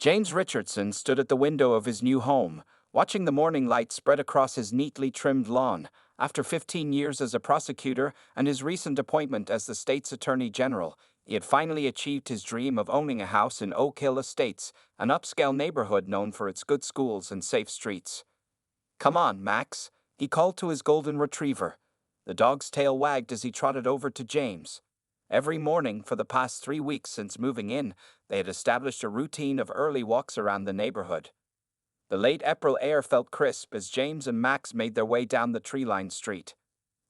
James Richardson stood at the window of his new home, watching the morning light spread across his neatly trimmed lawn. After 15 years as a prosecutor and his recent appointment as the state's attorney general, he had finally achieved his dream of owning a house in Oak Hill Estates, an upscale neighborhood known for its good schools and safe streets. "Come on, Max," he called to his golden retriever. The dog's tail wagged as he trotted over to James. Every morning for the past 3 weeks since moving in, they had established a routine of early walks around the neighborhood. The late April air felt crisp as James and Max made their way down the tree-lined street.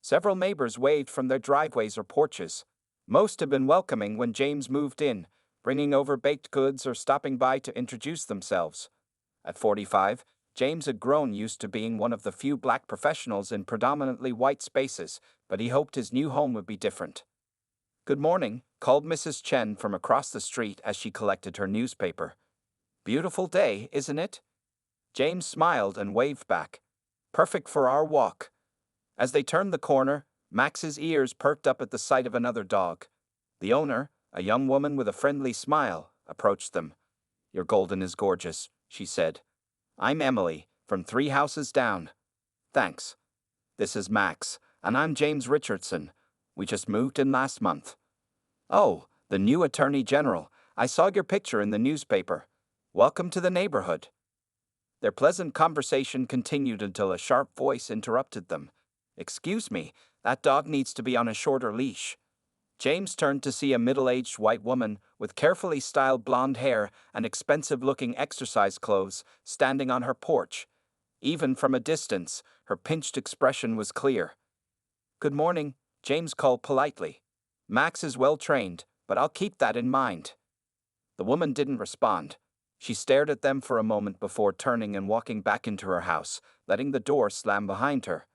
Several neighbors waved from their driveways or porches. Most had been welcoming when James moved in, bringing over baked goods or stopping by to introduce themselves. At 45, James had grown used to being one of the few black professionals in predominantly white spaces, but he hoped his new home would be different. "Good morning," called Mrs. Chen from across the street as she collected her newspaper. "Beautiful day, isn't it?" James smiled and waved back. "Perfect for our walk." As they turned the corner, Max's ears perked up at the sight of another dog. The owner, a young woman with a friendly smile, approached them. "Your Golden is gorgeous," she said. "I'm Emily, from 3 houses down." "Thanks. This is Max, and I'm James Richardson. We just moved in last month." "Oh, the new Attorney General. I saw your picture in the newspaper. Welcome to the neighborhood." Their pleasant conversation continued until a sharp voice interrupted them. "Excuse me, that dog needs to be on a shorter leash." James turned to see a middle-aged white woman with carefully styled blonde hair and expensive-looking exercise clothes standing on her porch. Even from a distance, her pinched expression was clear. "Good morning," James called politely. "Max is well-trained, but I'll keep that in mind." The woman didn't respond. She stared at them for a moment before turning and walking back into her house, letting the door slam behind her.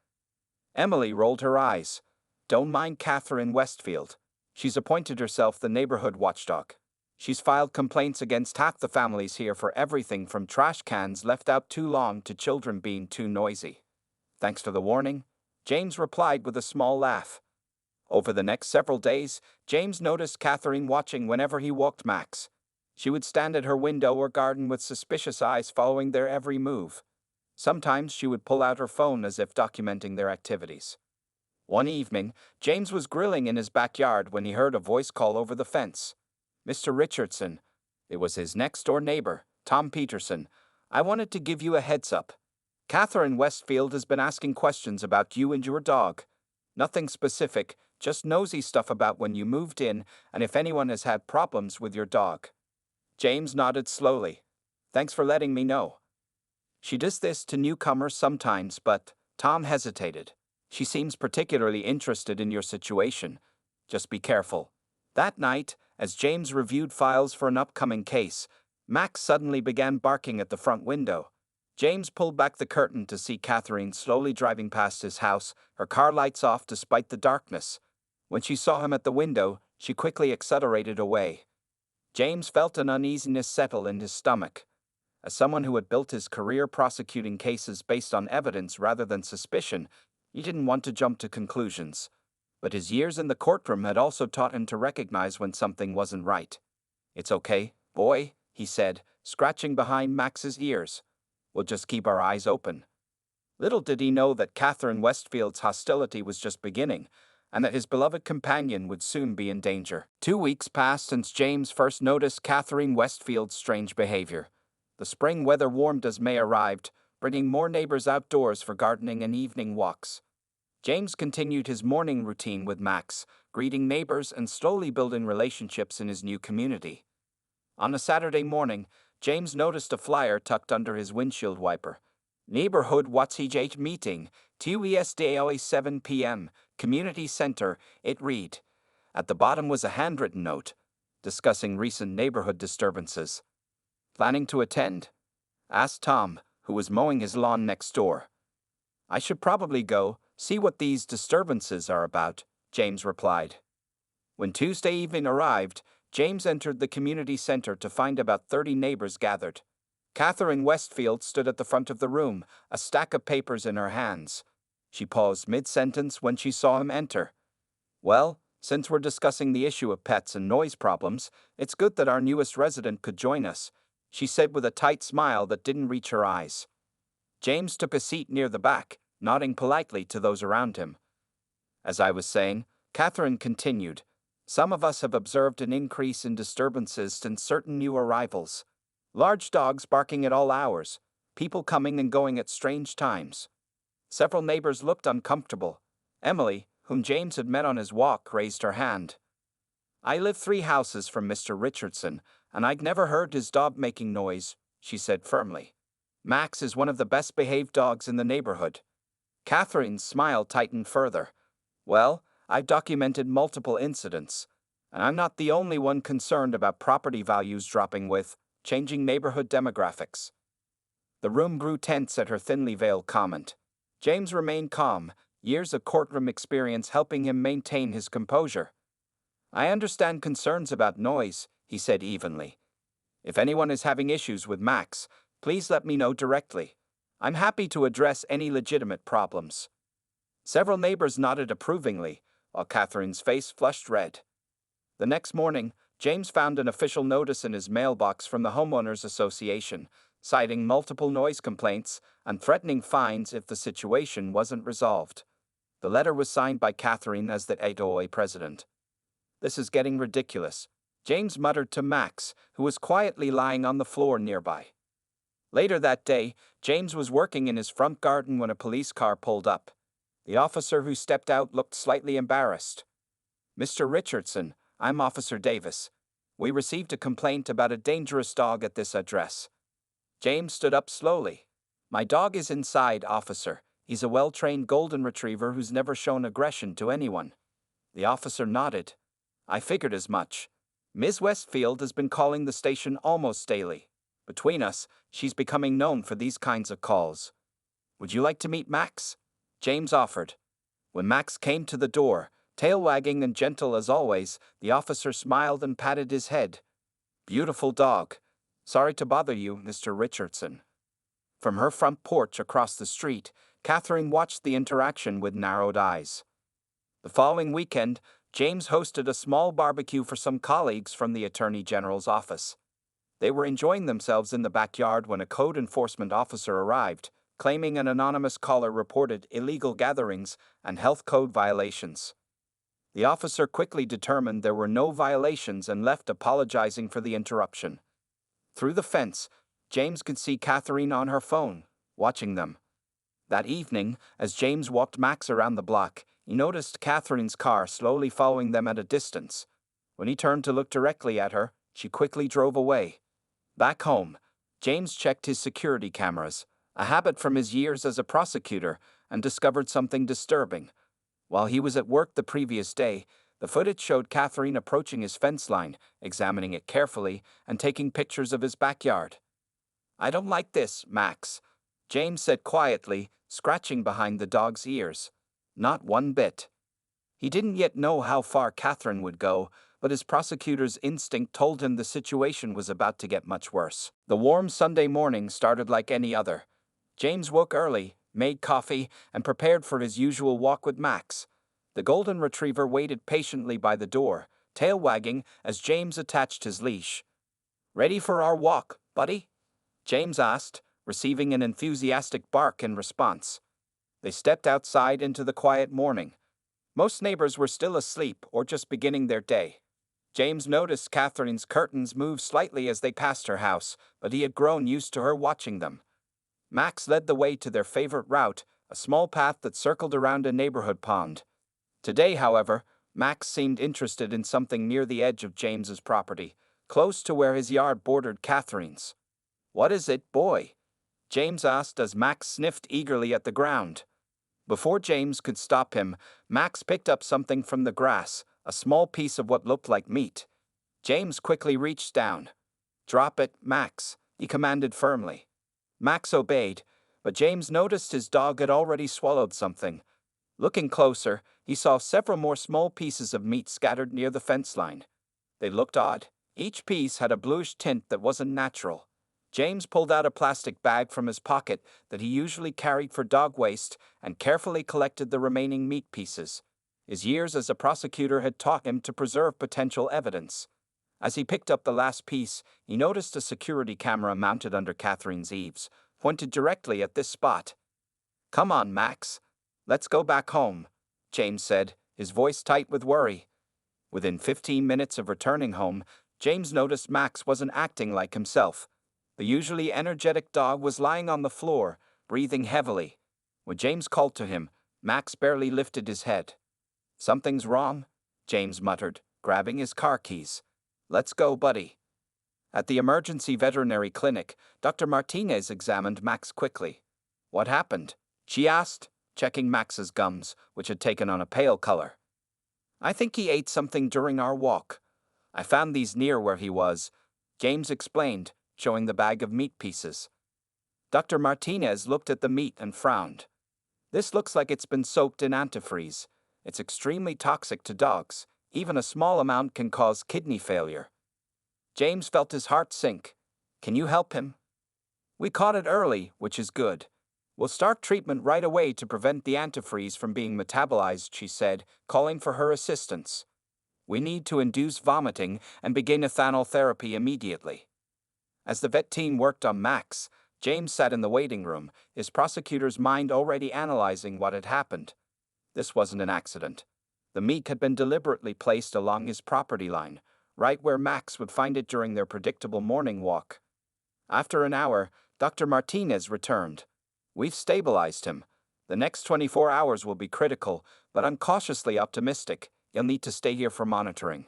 Emily rolled her eyes. "Don't mind Catherine Westfield. She's appointed herself the neighborhood watchdog. She's filed complaints against half the families here for everything from trash cans left out too long to children being too noisy." "Thanks for the warning," James replied with a small laugh. Over the next several days, James noticed Catherine watching whenever he walked Max. She would stand at her window or garden with suspicious eyes following their every move. Sometimes she would pull out her phone as if documenting their activities. One evening, James was grilling in his backyard when he heard a voice call over the fence. "Mr. Richardson." It was his next-door neighbor, Tom Peterson. "I wanted to give you a heads-up. Catherine Westfield has been asking questions about you and your dog. Nothing specific, just nosy stuff about when you moved in and if anyone has had problems with your dog." James nodded slowly. "Thanks for letting me know." "She does this to newcomers sometimes, but..." Tom hesitated. "She seems particularly interested in your situation. Just be careful." That night, as James reviewed files for an upcoming case, Max suddenly began barking at the front window. James pulled back the curtain to see Catherine slowly driving past his house, her car lights off despite the darkness. When she saw him at the window, she quickly accelerated away. James felt an uneasiness settle in his stomach. As someone who had built his career prosecuting cases based on evidence rather than suspicion, he didn't want to jump to conclusions. But his years in the courtroom had also taught him to recognize when something wasn't right. "It's okay, boy," he said, scratching behind Max's ears. "We'll just keep our eyes open." Little did he know that Catherine Westfield's hostility was just beginning, and that his beloved companion would soon be in danger. 2 weeks passed since James first noticed Catherine Westfield's strange behavior. The spring weather warmed as May arrived, bringing more neighbors outdoors for gardening and evening walks. James continued his morning routine with Max, greeting neighbors and slowly building relationships in his new community. On a Saturday morning, James noticed a flyer tucked under his windshield wiper. "Neighborhood WhatsApp meeting, Tuesday 7 p.m., Community Center," it read. At the bottom was a handwritten note, discussing recent neighborhood disturbances. "Planning to attend?" asked Tom, who was mowing his lawn next door. "I should probably go, see what these disturbances are about," James replied. When Tuesday evening arrived, James entered the community center to find about 30 neighbors gathered. Catherine Westfield stood at the front of the room, a stack of papers in her hands. She paused mid-sentence when she saw him enter. "Well, since we're discussing the issue of pets and noise problems, it's good that our newest resident could join us. she said with a tight smile that didn't reach her eyes. James took a seat near the back, nodding politely to those around him. As I was saying, Catherine continued, some of us have observed an increase in disturbances since certain new arrivals. Large dogs barking at all hours, people coming and going at strange times. Several neighbors looked uncomfortable. Emily, whom James had met on his walk, raised her hand. I live 3 houses from Mr. Richardson, and I'd never heard his dog making noise, she said firmly. Max is one of the best behaved dogs in the neighborhood. Catherine's smile tightened further. Well, I've documented multiple incidents, and I'm not the only one concerned about property values dropping with changing neighborhood demographics. The room grew tense at her thinly veiled comment. James remained calm, years of courtroom experience helping him maintain his composure. I understand concerns about noise, he said evenly. If anyone is having issues with Max, please let me know directly. I'm happy to address any legitimate problems. Several neighbors nodded approvingly, while Catherine's face flushed red. The next morning, James found an official notice in his mailbox from the Homeowners Association, citing multiple noise complaints and threatening fines if the situation wasn't resolved. The letter was signed by Catherine as the HOA president. This is getting ridiculous, James muttered to Max, who was quietly lying on the floor nearby. Later that day, James was working in his front garden when a police car pulled up. The officer who stepped out looked slightly embarrassed. Mr. Richardson, I'm Officer Davis. We received a complaint about a dangerous dog at this address. James stood up slowly. My dog is inside, officer. He's a well-trained golden retriever who's never shown aggression to anyone. The officer nodded. I figured as much. Ms. Westfield has been calling the station almost daily. Between us, she's becoming known for these kinds of calls. Would you like to meet Max? James offered. When Max came to the door, tail wagging and gentle as always, the officer smiled and patted his head. Beautiful dog. Sorry to bother you, Mr. Richardson. From her front porch across the street, Catherine watched the interaction with narrowed eyes. The following weekend, James hosted a small barbecue for some colleagues from the Attorney General's office. They were enjoying themselves in the backyard when a code enforcement officer arrived, claiming an anonymous caller reported illegal gatherings and health code violations. The officer quickly determined there were no violations and left apologizing for the interruption. Through the fence, James could see Catherine on her phone, watching them. That evening, as James walked Max around the block, he noticed Catherine's car slowly following them at a distance. When he turned to look directly at her, she quickly drove away. Back home, James checked his security cameras, a habit from his years as a prosecutor, and discovered something disturbing. While he was at work the previous day, the footage showed Catherine approaching his fence line, examining it carefully, and taking pictures of his backyard. I don't like this, Max, James said quietly, scratching behind the dog's ears. Not one bit. He didn't yet know how far Catherine would go, but his prosecutor's instinct told him the situation was about to get much worse. The warm Sunday morning started like any other. James woke early, made coffee, and prepared for his usual walk with Max. The golden retriever waited patiently by the door, tail wagging as James attached his leash. Ready for our walk, buddy? James asked, receiving an enthusiastic bark in response. They stepped outside into the quiet morning. Most neighbors were still asleep or just beginning their day. James noticed Catherine's curtains move slightly as they passed her house, but he had grown used to her watching them. Max led the way to their favorite route, a small path that circled around a neighborhood pond. Today, however, Max seemed interested in something near the edge of James's property, close to where his yard bordered Catherine's. What is it, boy? James asked as Max sniffed eagerly at the ground. Before James could stop him, Max picked up something from the grass, a small piece of what looked like meat. James quickly reached down. Drop it, Max, he commanded firmly. Max obeyed, but James noticed his dog had already swallowed something. Looking closer, he saw several more small pieces of meat scattered near the fence line. They looked odd. Each piece had a bluish tint that wasn't natural. James pulled out a plastic bag from his pocket that he usually carried for dog waste and carefully collected the remaining meat pieces. His years as a prosecutor had taught him to preserve potential evidence. As he picked up the last piece, he noticed a security camera mounted under Catherine's eaves, pointed directly at this spot. "Come on, Max. Let's go back home," James said, his voice tight with worry. Within 15 minutes of returning home, James noticed Max wasn't acting like himself. The usually energetic dog was lying on the floor, breathing heavily. When James called to him, Max barely lifted his head. "Something's wrong," James muttered, grabbing his car keys. "Let's go, buddy." At the emergency veterinary clinic, Dr. Martinez examined Max quickly. "What happened?" she asked, checking Max's gums, which had taken on a pale color. "I think he ate something during our walk. I found these near where he was," James explained, showing the bag of meat pieces. Dr. Martinez looked at the meat and frowned. "This looks like it's been soaked in antifreeze. It's extremely toxic to dogs. Even a small amount can cause kidney failure." James felt his heart sink. "Can you help him?" "We caught it early, which is good. We'll start treatment right away to prevent the antifreeze from being metabolized," she said, calling for her assistance. "We need to induce vomiting and begin ethanol therapy immediately." As the vet team worked on Max, James sat in the waiting room, his prosecutor's mind already analyzing what had happened. This wasn't an accident. The meat had been deliberately placed along his property line, right where Max would find it during their predictable morning walk. After an hour, Dr. Martinez returned. "We've stabilized him. The next 24 hours will be critical, but I'm cautiously optimistic. You'll need to stay here for monitoring."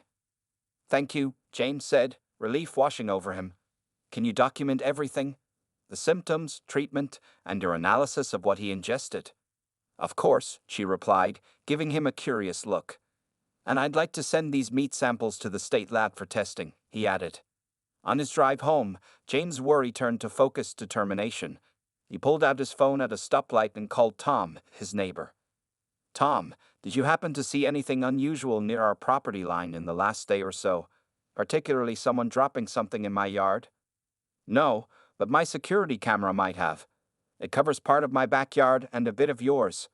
"Thank you," James said, relief washing over him. "Can you document everything? The symptoms, treatment, and your analysis of what he ingested?" "Of course," she replied, giving him a curious look. "And I'd like to send these meat samples to the state lab for testing," he added. On his drive home, James' worry turned to focused determination. He pulled out his phone at a stoplight and called Tom, his neighbor. "Tom, did you happen to see anything unusual near our property line in the last day or so? Particularly someone dropping something in my yard?" "No, but my security camera might have. It covers part of my backyard and a bit of yours.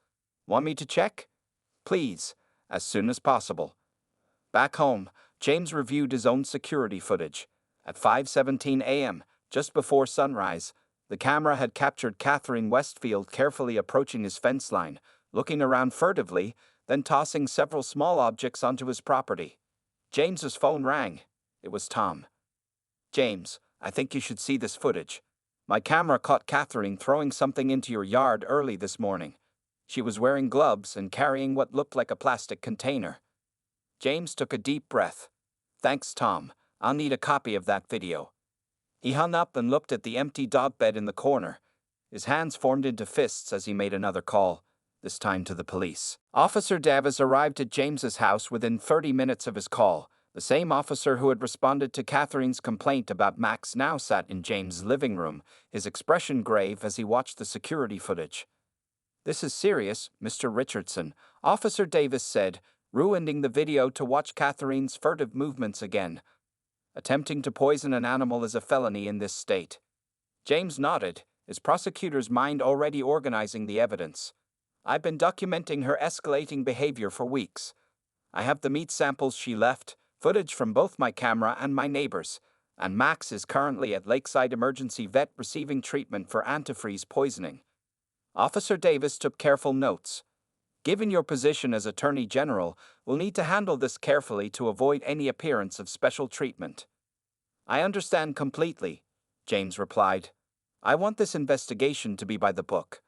Want me to check?" "Please, as soon as possible." Back home, James reviewed his own security footage. At 5:17 a.m., just before sunrise, the camera had captured Catherine Westfield carefully approaching his fence line, looking around furtively, then tossing several small objects onto his property. James's phone rang. It was Tom. "James, I think you should see this footage. My camera caught Catherine throwing something into your yard early this morning. She was wearing gloves and carrying what looked like a plastic container." James took a deep breath. "Thanks, Tom. I'll need a copy of that video." He hung up and looked at the empty dog bed in the corner. His hands formed into fists as he made another call, this time to the police. Officer Davis arrived at James's house within 30 minutes of his call. The same officer who had responded to Catherine's complaint about Max now sat in James' living room, his expression grave as he watched the security footage. "This is serious, Mr. Richardson," Officer Davis said, ruining the video to watch Catherine's furtive movements again. "Attempting to poison an animal is a felony in this state." James nodded, his prosecutor's mind already organizing the evidence. "I've been documenting her escalating behavior for weeks. I have the meat samples she left, footage from both my camera and my neighbor's, and Max is currently at Lakeside Emergency Vet receiving treatment for antifreeze poisoning." Officer Davis took careful notes. "Given your position as Attorney General, we'll need to handle this carefully to avoid any appearance of special treatment." "I understand completely," James replied. "I want this investigation to be by the book.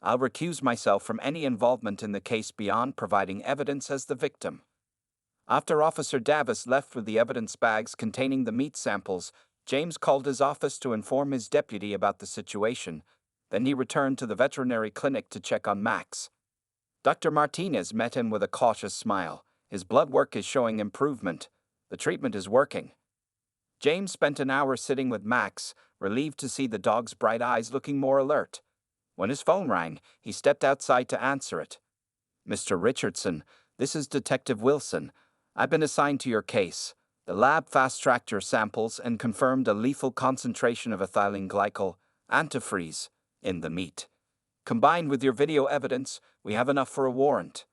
I'll recuse myself from any involvement in the case beyond providing evidence as the victim." After Officer Davis left with the evidence bags containing the meat samples, James called his office to inform his deputy about the situation. Then he returned to the veterinary clinic to check on Max. Dr. Martinez met him with a cautious smile. "His blood work is showing improvement. The treatment is working." James spent an hour sitting with Max, relieved to see the dog's bright eyes looking more alert. When his phone rang, he stepped outside to answer it. "Mr. Richardson, this is Detective Wilson. I've been assigned to your case. The lab fast-tracked your samples and confirmed a lethal concentration of ethylene glycol, antifreeze, in the meat. Combined with your video evidence, we have enough for a warrant."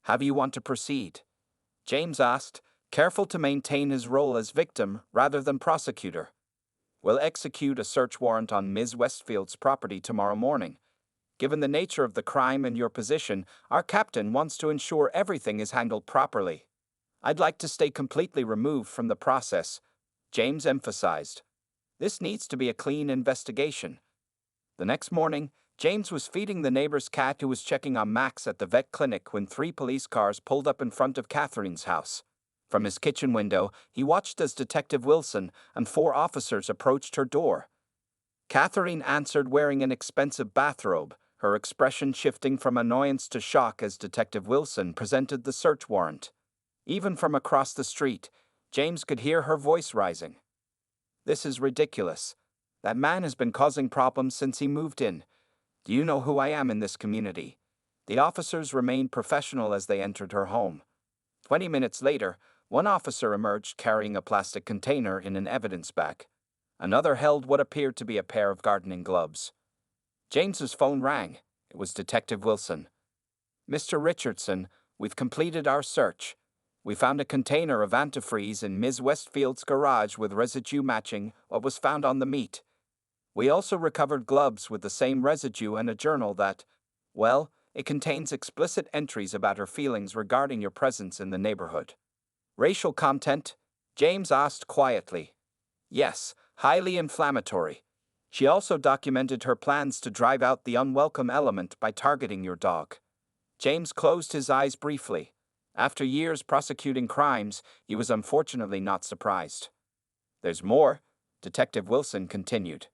"How do you want to proceed?" James asked, careful to maintain his role as victim rather than prosecutor. We'll execute a search warrant on Ms. Westfield's property tomorrow morning. Given the nature of the crime and your position, our captain wants to ensure everything is handled properly. I'd like to stay completely removed from the process, James emphasized. This needs to be a clean investigation. The next morning, James was feeding the neighbor's cat who was checking on Max at the vet clinic when 3 police cars pulled up in front of Catherine's house. From his kitchen window, he watched as Detective Wilson and 4 officers approached her door. Catherine answered wearing an expensive bathrobe, her expression shifting from annoyance to shock as Detective Wilson presented the search warrant. Even from across the street, James could hear her voice rising. "This is ridiculous. That man has been causing problems since he moved in. Do you know who I am in this community?" The officers remained professional as they entered her home. 20 minutes later, one officer emerged carrying a plastic container in an evidence bag. Another held what appeared to be a pair of gardening gloves. James's phone rang. It was Detective Wilson. "Mr. Richardson, we've completed our search. We found a container of antifreeze in Ms. Westfield's garage with residue matching what was found on the meat. We also recovered gloves with the same residue and a journal that, well, it contains explicit entries about her feelings regarding your presence in the neighborhood." "Racial content?" James asked quietly. "Yes, highly inflammatory. She also documented her plans to drive out the unwelcome element by targeting your dog." James closed his eyes briefly. After years prosecuting crimes, he was unfortunately not surprised. "There's more," Detective Wilson continued.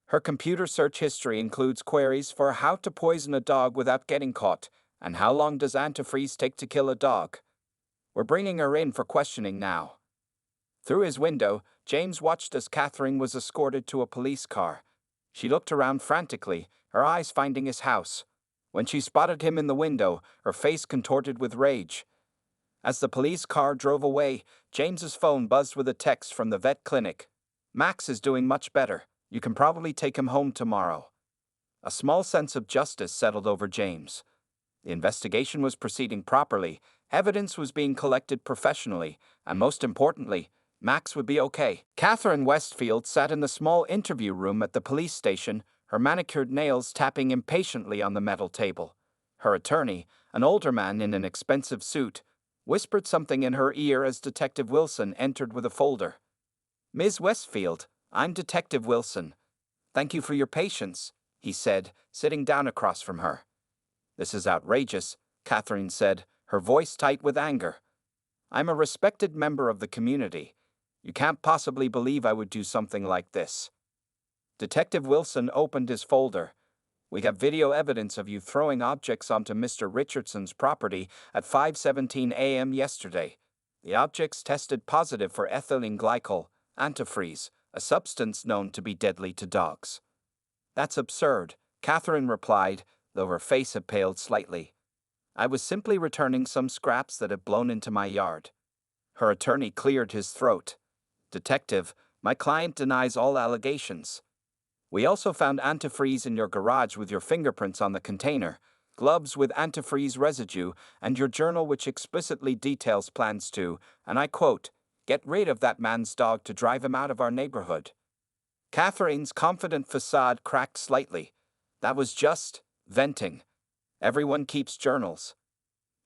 "Her computer search history includes queries for how to poison a dog without getting caught, and how long does antifreeze take to kill a dog. We're bringing her in for questioning now." Through his window, James watched as Catherine was escorted to a police car. She looked around frantically, her eyes finding his house. When she spotted him in the window, her face contorted with rage. As the police car drove away, James's phone buzzed with a text from the vet clinic. "Max is doing much better. You can probably take him home tomorrow." A small sense of justice settled over James. The investigation was proceeding properly, evidence was being collected professionally, and most importantly, Max would be okay. Catherine Westfield sat in the small interview room at the police station, her manicured nails tapping impatiently on the metal table. Her attorney, an older man in an expensive suit, whispered something in her ear as Detective Wilson entered with a folder. "Ms. Westfield, I'm Detective Wilson. Thank you for your patience," he said, sitting down across from her. "This is outrageous," Catherine said, her voice tight with anger. "I'm a respected member of the community. You can't possibly believe I would do something like this." Detective Wilson opened his folder. "We have video evidence of you throwing objects onto Mr. Richardson's property at 5:17 a.m. yesterday. The objects tested positive for ethylene glycol, antifreeze, a substance known to be deadly to dogs." "That's absurd," Catherine replied, though her face had paled slightly. "I was simply returning some scraps that had blown into my yard." Her attorney cleared his throat. "Detective, my client denies all allegations. We also found antifreeze in your garage with your fingerprints on the container, gloves with antifreeze residue, and your journal which explicitly details plans to, and I quote, get rid of that man's dog to drive him out of our neighborhood." Catherine's confident facade cracked slightly. "That was just venting. Everyone keeps journals."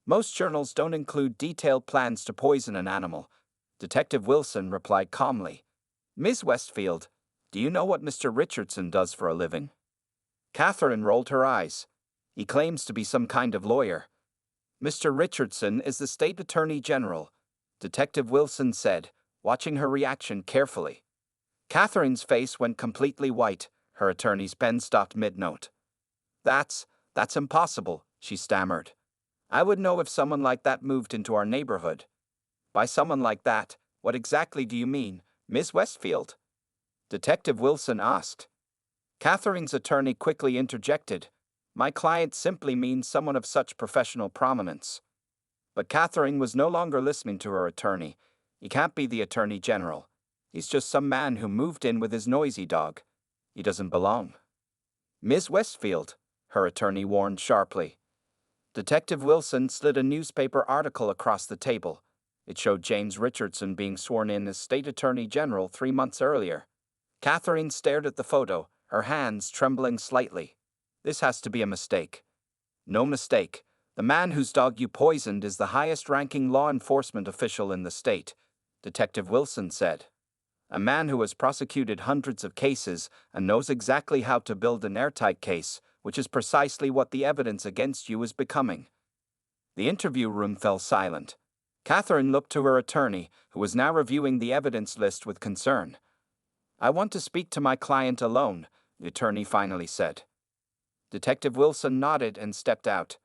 "Most journals don't include detailed plans to poison an animal," Detective Wilson replied calmly. "Ms. Westfield, do you know what Mr. Richardson does for a living?" Catherine rolled her eyes. "He claims to be some kind of lawyer." "Mr. Richardson is the state attorney general," Detective Wilson said, watching her reaction carefully. Catherine's face went completely white. Her attorney's pen stopped mid-note. That's impossible," she stammered. "I would know if someone like that moved into our neighborhood." "By someone like that, what exactly do you mean, Miss Westfield?" Detective Wilson asked. Catherine's attorney quickly interjected. "My client simply means someone of such professional prominence." But Catherine was no longer listening to her attorney. "He can't be the attorney general. He's just some man who moved in with his noisy dog. He doesn't belong." "Miss Westfield," her attorney warned sharply. Detective Wilson slid a newspaper article across the table. It showed James Richardson being sworn in as State Attorney General 3 months earlier. Catherine stared at the photo, her hands trembling slightly. This has to be a mistake. No mistake. The man whose dog you poisoned is the highest-ranking law enforcement official in the state, Detective Wilson said. A man who has prosecuted hundreds of cases and knows exactly how to build an airtight case, which is precisely what the evidence against you is becoming. The interview room fell silent. Catherine looked to her attorney, who was now reviewing the evidence list with concern. "I want to speak to my client alone," the attorney finally said. Detective Wilson nodded and stepped out.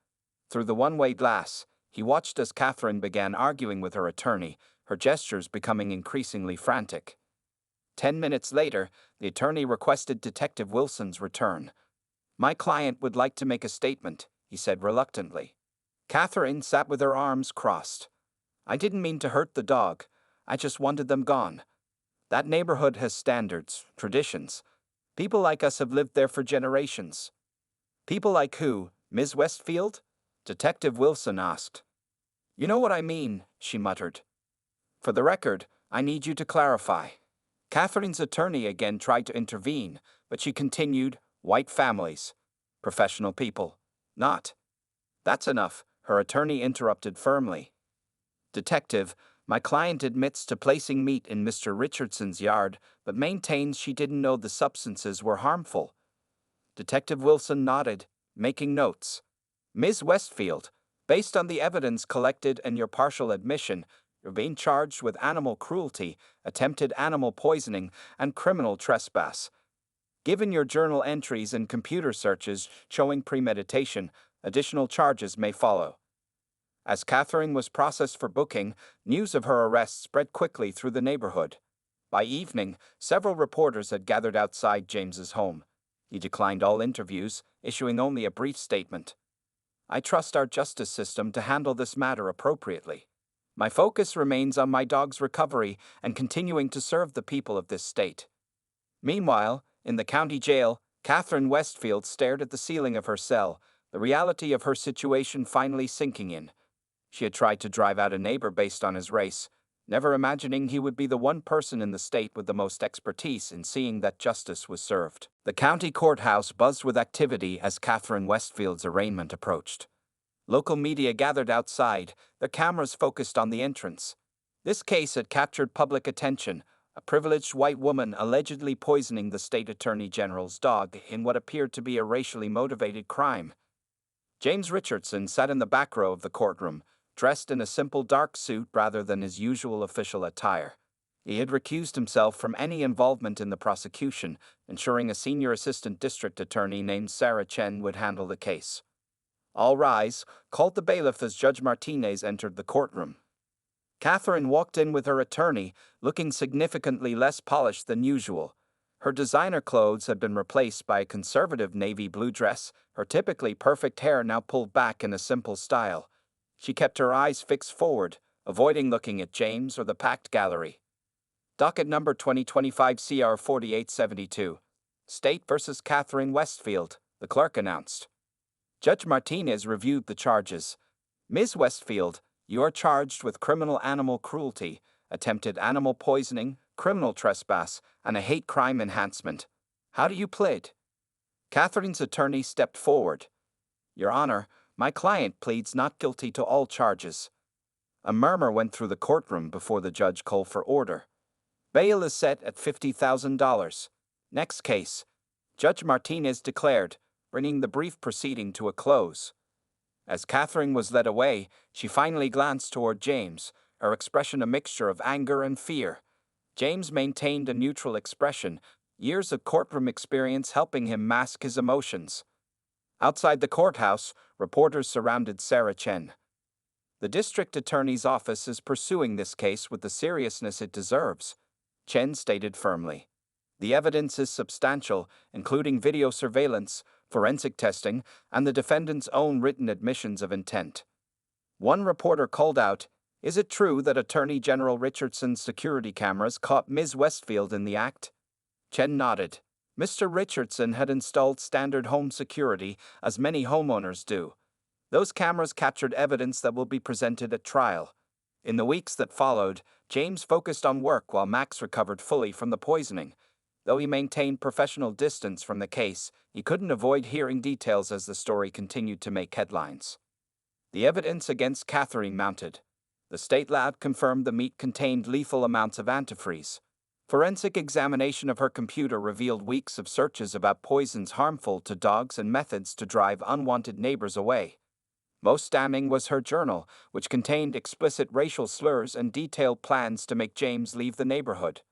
Through the one-way glass, he watched as Catherine began arguing with her attorney, her gestures becoming increasingly frantic. 10 minutes later, the attorney requested Detective Wilson's return. "My client would like to make a statement," he said reluctantly. Catherine sat with her arms crossed. "I didn't mean to hurt the dog. I just wanted them gone. That neighborhood has standards, traditions. People like us have lived there for generations." "People like who, Ms. Westfield?" Detective Wilson asked. "You know what I mean," she muttered. "For the record, I need you to clarify." Catherine's attorney again tried to intervene, but she continued, "White families. Professional people. Not." "That's enough," her attorney interrupted firmly. "Detective, my client admits to placing meat in Mr. Richardson's yard, but maintains she didn't know the substances were harmful." Detective Wilson nodded, making notes. "Ms. Westfield, based on the evidence collected and your partial admission, you're being charged with animal cruelty, attempted animal poisoning, and criminal trespass. Given your journal entries and computer searches showing premeditation, additional charges may follow." As Catherine was processed for booking, news of her arrest spread quickly through the neighborhood. By evening, several reporters had gathered outside James's home. He declined all interviews, issuing only a brief statement. "I trust our justice system to handle this matter appropriately. My focus remains on my dog's recovery and continuing to serve the people of this state." Meanwhile, in the county jail, Catherine Westfield stared at the ceiling of her cell, the reality of her situation finally sinking in. She had tried to drive out a neighbor based on his race, never imagining he would be the one person in the state with the most expertise in seeing that justice was served. The county courthouse buzzed with activity as Catherine Westfield's arraignment approached. Local media gathered outside, their cameras focused on the entrance. This case had captured public attention, a privileged white woman allegedly poisoning the state attorney general's dog in what appeared to be a racially motivated crime. James Richardson sat in the back row of the courtroom, dressed in a simple dark suit rather than his usual official attire. He had recused himself from any involvement in the prosecution, ensuring a senior assistant district attorney named Sarah Chen would handle the case. "All rise," called the bailiff as Judge Martinez entered the courtroom. Catherine walked in with her attorney, looking significantly less polished than usual. Her designer clothes had been replaced by a conservative navy blue dress, her typically perfect hair now pulled back in a simple style. She kept her eyes fixed forward, avoiding looking at James or the packed gallery. "Docket number 2025 CR 4872. State versus Catherine Westfield," the clerk announced. Judge Martinez reviewed the charges. "Ms. Westfield, you are charged with criminal animal cruelty, attempted animal poisoning, criminal trespass, and a hate crime enhancement. How do you plead?" Catherine's attorney stepped forward. "Your Honor, my client pleads not guilty to all charges." A murmur went through the courtroom before the judge called for order. "Bail is set at $50,000. Next case," Judge Martinez declared, bringing the brief proceeding to a close. As Catherine was led away, she finally glanced toward James, her expression a mixture of anger and fear. James maintained a neutral expression, years of courtroom experience helping him mask his emotions. Outside the courthouse, reporters surrounded Sarah Chen. "The district attorney's office is pursuing this case with the seriousness it deserves," Chen stated firmly. "The evidence is substantial, including video surveillance, forensic testing, and the defendant's own written admissions of intent." One reporter called out, "Is it true that Attorney General Richardson's security cameras caught Ms. Westfield in the act?" Chen nodded. Mr. Richardson had installed standard home security, as many homeowners do. Those cameras captured evidence that will be presented at trial. In the weeks that followed, James focused on work while Max recovered fully from the poisoning. Though he maintained professional distance from the case, he couldn't avoid hearing details as the story continued to make headlines. The evidence against Catherine mounted. The state lab confirmed the meat contained lethal amounts of antifreeze. Forensic examination of her computer revealed weeks of searches about poisons harmful to dogs and methods to drive unwanted neighbors away. Most damning was her journal, which contained explicit racial slurs and detailed plans to make James leave the neighborhood.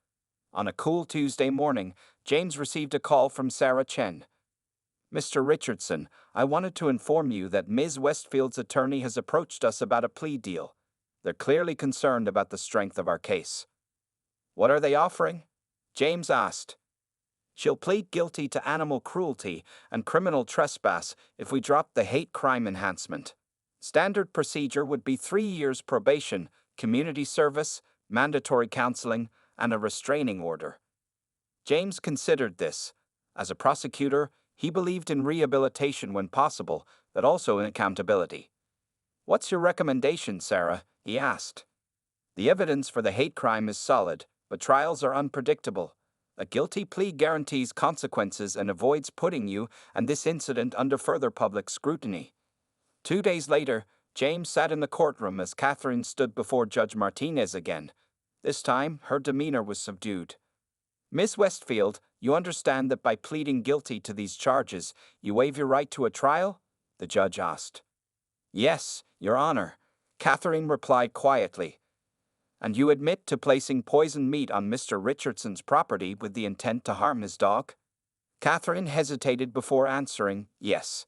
On a cool Tuesday morning, James received a call from Sarah Chen. "Mr. Richardson, I wanted to inform you that Ms. Westfield's attorney has approached us about a plea deal. They're clearly concerned about the strength of our case." "What are they offering?" James asked. "She'll plead guilty to animal cruelty and criminal trespass if we drop the hate crime enhancement. Standard procedure would be 3 years probation, community service, mandatory counseling, and a restraining order." James considered this. As a prosecutor, he believed in rehabilitation when possible, but also in accountability. "What's your recommendation, Sarah?" he asked. "The evidence for the hate crime is solid, but trials are unpredictable. A guilty plea guarantees consequences and avoids putting you and this incident under further public scrutiny." 2 days later, James sat in the courtroom as Catherine stood before Judge Martinez again. This time, her demeanor was subdued. "Miss Westfield, you understand that by pleading guilty to these charges, you waive your right to a trial?" the judge asked. "Yes, Your Honor," Catherine replied quietly. "And you admit to placing poisoned meat on Mr. Richardson's property with the intent to harm his dog?" Catherine hesitated before answering, "Yes."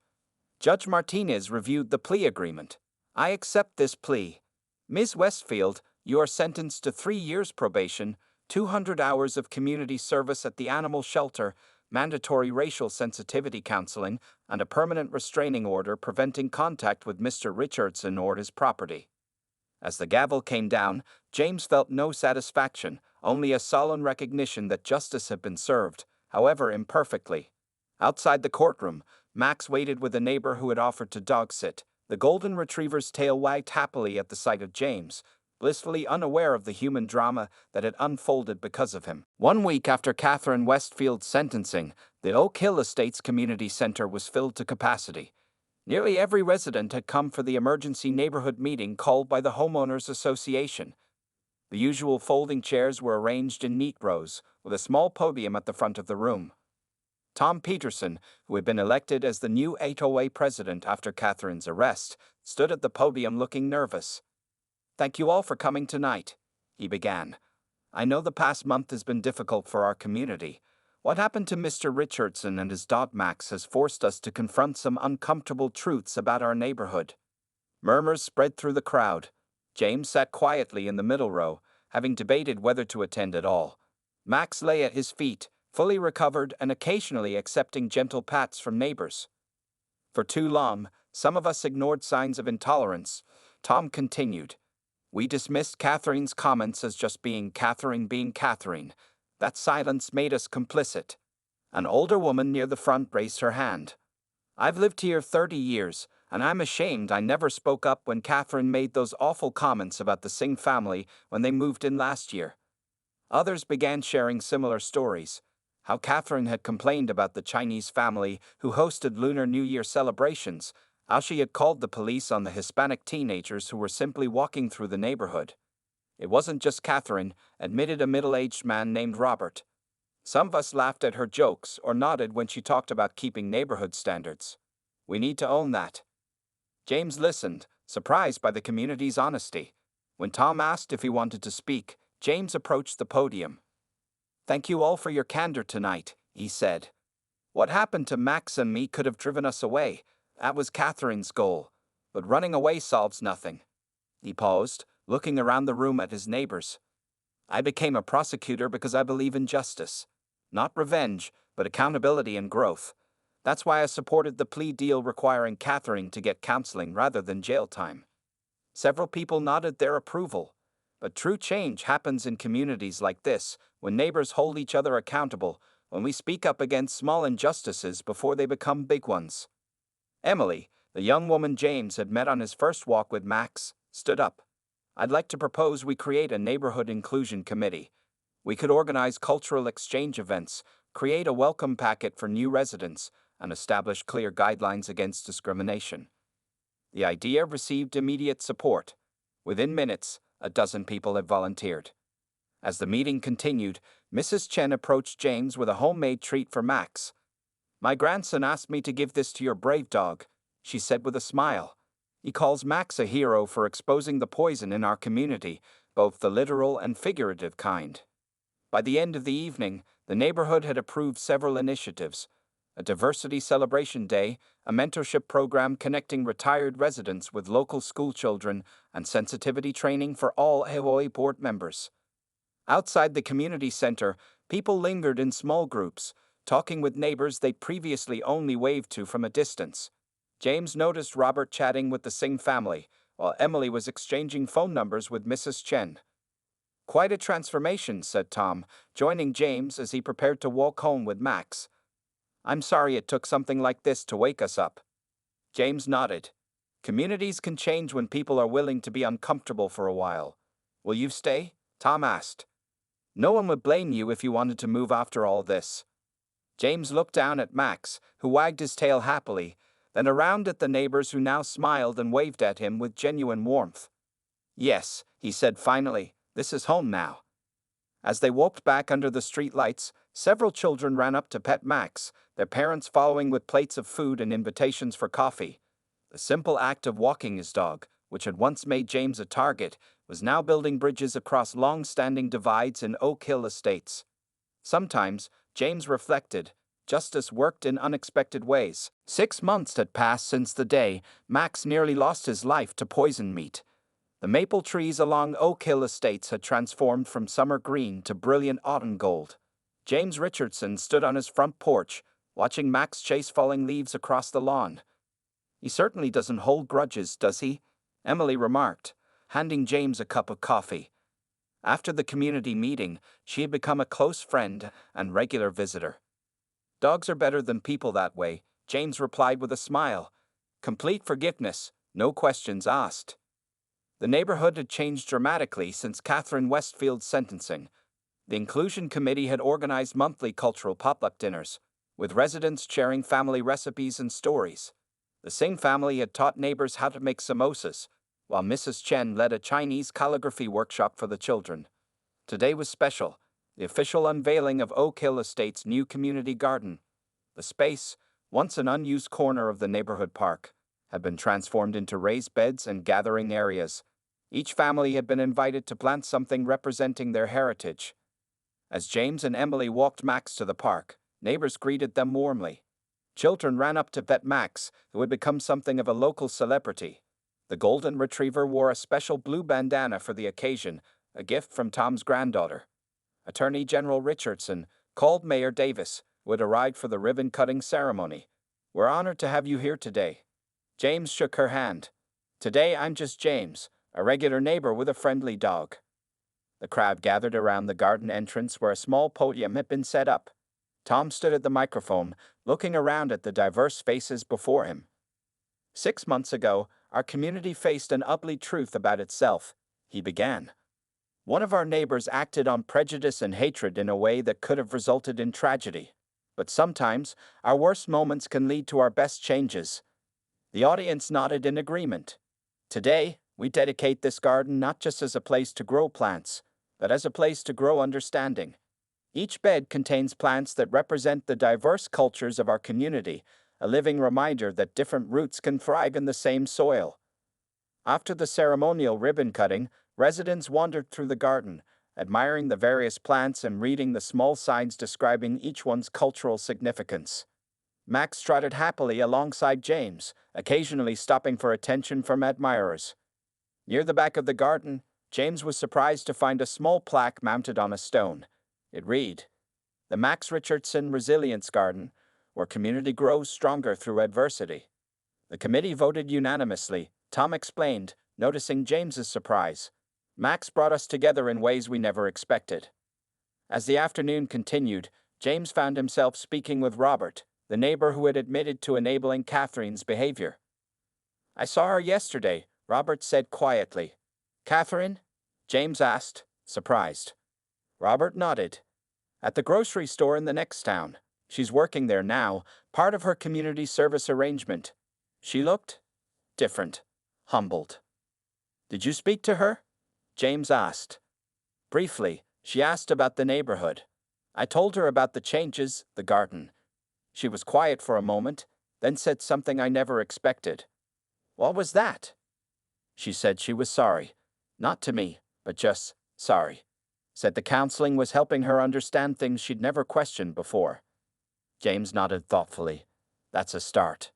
Judge Martinez reviewed the plea agreement. "I accept this plea. Ms. Westfield, you are sentenced to 3 years probation, 200 hours of community service at the animal shelter, mandatory racial sensitivity counseling, and a permanent restraining order preventing contact with Mr. Richardson or his property." As the gavel came down, James felt no satisfaction, only a sullen recognition that justice had been served, however imperfectly. Outside the courtroom, Max waited with a neighbor who had offered to dog-sit. The golden retriever's tail wagged happily at the sight of James, blissfully unaware of the human drama that had unfolded because of him. 1 week after Catherine Westfield's sentencing, the Oak Hill Estates Community Center was filled to capacity. Nearly every resident had come for the emergency neighborhood meeting called by the Homeowners Association. The usual folding chairs were arranged in neat rows, with a small podium at the front of the room. Tom Peterson, who had been elected as the new HOA president after Catherine's arrest, stood at the podium looking nervous. "Thank you all for coming tonight," he began. "I know the past month has been difficult for our community. What happened to Mr. Richardson and his dog Max has forced us to confront some uncomfortable truths about our neighborhood." Murmurs spread through the crowd. James sat quietly in the middle row, having debated whether to attend at all. Max lay at his feet, fully recovered and occasionally accepting gentle pats from neighbors. "For too long, some of us ignored signs of intolerance," Tom continued. "We dismissed Catherine's comments as just being Catherine being Catherine. That silence made us complicit." An older woman near the front raised her hand. "I've lived here 30 years, and I'm ashamed I never spoke up when Catherine made those awful comments about the Singh family when they moved in last year." Others began sharing similar stories. How Catherine had complained about the Chinese family who hosted Lunar New Year celebrations, how she had called the police on the Hispanic teenagers who were simply walking through the neighborhood. "It wasn't just Catherine," admitted a middle-aged man named Robert. "Some of us laughed at her jokes or nodded when she talked about keeping neighborhood standards. We need to own that." James listened, surprised by the community's honesty. When Tom asked if he wanted to speak, James approached the podium. "Thank you all for your candor tonight," he said. "What happened to Max and me could have driven us away. That was Catherine's goal. But running away solves nothing." He paused, looking around the room at his neighbors. "I became a prosecutor because I believe in justice. Not revenge, but accountability and growth. That's why I supported the plea deal requiring Catherine to get counseling rather than jail time." Several people nodded their approval. But true change happens in communities like this, when neighbors hold each other accountable, when we speak up against small injustices before they become big ones. Emily, the young woman James had met on his first walk with Max, stood up. I'd like to propose we create a neighborhood inclusion committee. We could organize cultural exchange events, create a welcome packet for new residents, and establish clear guidelines against discrimination. The idea received immediate support. Within minutes, a dozen people had volunteered. As the meeting continued, Mrs. Chen approached James with a homemade treat for Max. "My grandson asked me to give this to your brave dog," she said with a smile. "He calls Max a hero for exposing the poison in our community, both the literal and figurative kind." By the end of the evening, the neighborhood had approved several initiatives: a diversity celebration day, a mentorship program connecting retired residents with local schoolchildren, and sensitivity training for all Hawaii board members. Outside the community center, people lingered in small groups, talking with neighbors they'd previously only waved to from a distance. James noticed Robert chatting with the Singh family, while Emily was exchanging phone numbers with Mrs. Chen. "Quite a transformation," said Tom, joining James as he prepared to walk home with Max. "I'm sorry it took something like this to wake us up." James nodded. "Communities can change when people are willing to be uncomfortable for a while." "Will you stay?" Tom asked. "No one would blame you if you wanted to move after all this." James looked down at Max, who wagged his tail happily, then around at the neighbors who now smiled and waved at him with genuine warmth. "Yes," he said finally, "this is home now." As they walked back under the streetlights, several children ran up to pet Max, their parents following with plates of food and invitations for coffee. The simple act of walking his dog, which had once made James a target, was now building bridges across long-standing divides in Oak Hill Estates. Sometimes, James reflected, justice worked in unexpected ways. 6 months had passed since the day Max nearly lost his life to poison meat. The maple trees along Oak Hill Estates had transformed from summer green to brilliant autumn gold. James Richardson stood on his front porch, watching Max chase falling leaves across the lawn. "He certainly doesn't hold grudges, does he?" Emily remarked, handing James a cup of coffee. After the community meeting, she had become a close friend and regular visitor. "Dogs are better than people that way," James replied with a smile. "Complete forgiveness, no questions asked." The neighborhood had changed dramatically since Catherine Westfield's sentencing. The Inclusion Committee had organized monthly cultural potluck dinners, with residents sharing family recipes and stories. The Singh family had taught neighbors how to make samosas, while Mrs. Chen led a Chinese calligraphy workshop for the children. Today was special, the official unveiling of Oak Hill Estate's new community garden. The space, once an unused corner of the neighborhood park, had been transformed into raised beds and gathering areas. Each family had been invited to plant something representing their heritage. As James and Emily walked Max to the park, neighbors greeted them warmly. Children ran up to pet Max, who had become something of a local celebrity. The golden retriever wore a special blue bandana for the occasion, a gift from Tom's granddaughter. Attorney General Richardson called Mayor Davis, who had arrived for the ribbon-cutting ceremony. "We're honored to have you here today." James shook her hand. "Today I'm just James, a regular neighbor with a friendly dog." The crowd gathered around the garden entrance where a small podium had been set up. Tom stood at the microphone, looking around at the diverse faces before him. 6 months ago, our community faced an ugly truth about itself," he began. "One of our neighbors acted on prejudice and hatred in a way that could have resulted in tragedy. But sometimes, our worst moments can lead to our best changes." The audience nodded in agreement. "Today, we dedicate this garden not just as a place to grow plants, but as a place to grow understanding. Each bed contains plants that represent the diverse cultures of our community, a living reminder that different roots can thrive in the same soil." After the ceremonial ribbon cutting, residents wandered through the garden, admiring the various plants and reading the small signs describing each one's cultural significance. Max trotted happily alongside James, occasionally stopping for attention from admirers. Near the back of the garden, James was surprised to find a small plaque mounted on a stone. It read, "The Max Richardson Resilience Garden, where community grows stronger through adversity." The committee voted unanimously, Tom explained, noticing James's surprise. "Max brought us together in ways we never expected." As the afternoon continued, James found himself speaking with Robert, the neighbor who had admitted to enabling Catherine's behavior. "I saw her yesterday," Robert said quietly. Catherine? James asked, surprised. Robert nodded. At the grocery store in the next town. She's working there now, part of her community service arrangement. She looked different, humbled. Did you speak to her? James asked. Briefly, she asked about the neighborhood. I told her about the changes, the garden. She was quiet for a moment, then said something I never expected. What was that? She said she was sorry. Not to me, but just sorry. Said the counseling was helping her understand things she'd never questioned before. James nodded thoughtfully. That's a start.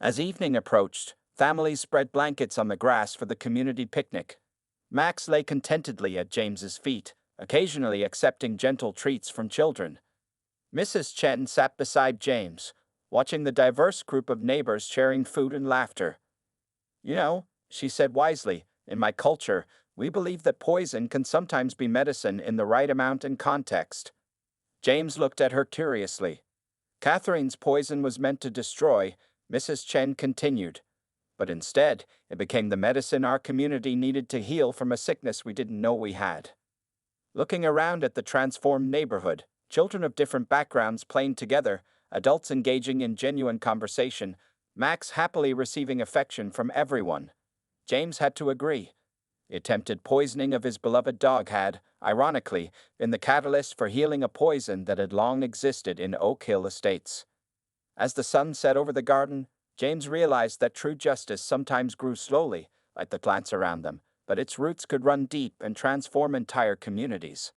As evening approached, families spread blankets on the grass for the community picnic. Max lay contentedly at James's feet, occasionally accepting gentle treats from children. Mrs. Chen sat beside James, watching the diverse group of neighbors sharing food and laughter. You know, she said wisely, in my culture, we believe that poison can sometimes be medicine in the right amount and context. James looked at her curiously. Catherine's poison was meant to destroy, Mrs. Chen continued. But instead, it became the medicine our community needed to heal from a sickness we didn't know we had. Looking around at the transformed neighborhood, children of different backgrounds playing together, adults engaging in genuine conversation, Max happily receiving affection from everyone. James had to agree. The attempted poisoning of his beloved dog had, ironically, been the catalyst for healing a poison that had long existed in Oak Hill Estates. As the sun set over the garden, James realized that true justice sometimes grew slowly, like the plants around them, but its roots could run deep and transform entire communities.